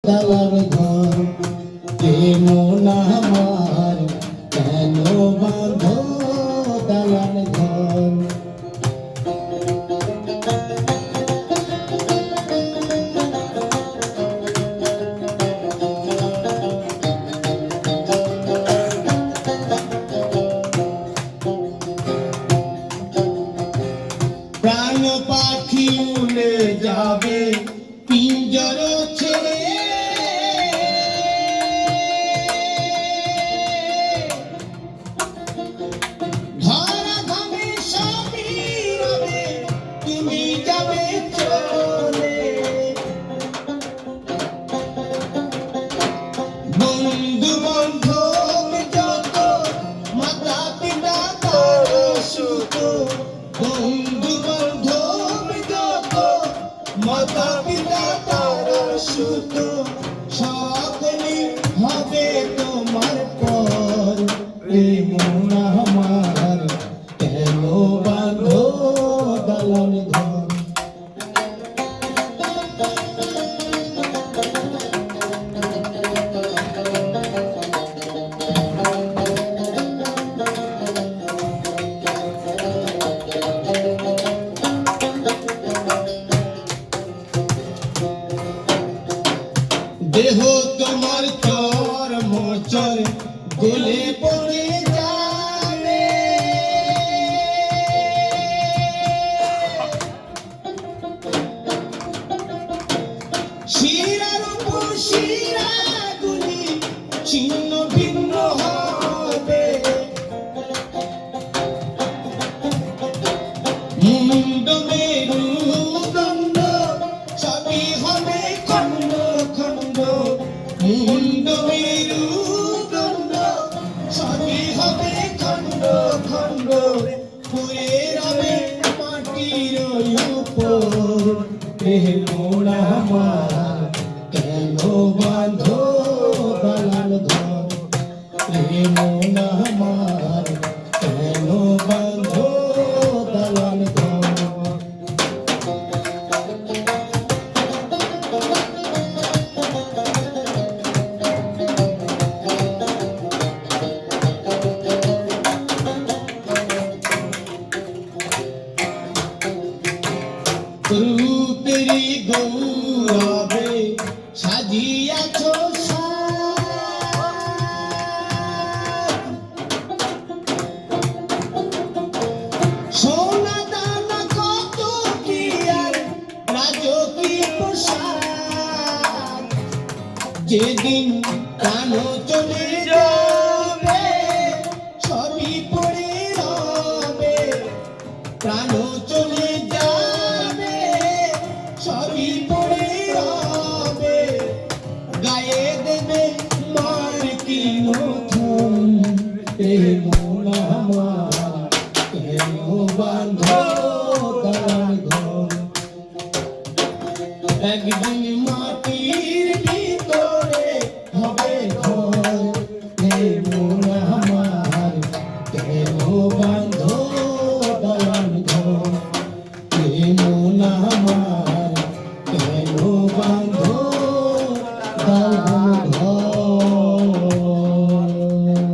দালান ঘর মন আমার কেন বাঁধো দালান ঘর প্রাণ পাখি উড়ে যাবে পিঞ্জর ছেড়ে ধরা ধামে সবই রবে তুমি যাবে চলে বন্ধু বান্ধব যত মাতা পিতা তার সুত বন্ধু বান্ধব যত মাতা পিতা তার সুত সকলে হবে তোমার পর মন আমার কেন বাঁধো দালান ঘর দেহ তোমার চর মোচর গলে পড়ে যাবে শিরার উপর শিরাগুলি ছিন্ন ভিন্ন হবে মুন্ড মেরুদণ্ড সবই হবে খণ্ড খণ্ড মুন্ড মেরুদণ্ড সবই হবে খণ্ড খণ্ড পুরে রবে মাটির উপর মন আমার কেন বাঁধো দালান ঘর মন আমার কেন বাঁধো দালান ঘর রূপেরি গৌরবে সাজিয়াছ সোনা দানা কত কি আর রাজকীয় পোশাক যেদিন প্রাণ চলে যাবে সবই পড়ে রবে প্রাণ চলে যাবে সবই পড়ে রবে গায়ে দেবে মার কি নতুন মন আমার কেন বাঁধো দালান ঘর একদিন মাটির ভিতরে হবে ঘর মন আমার কেন বাঁধো দালান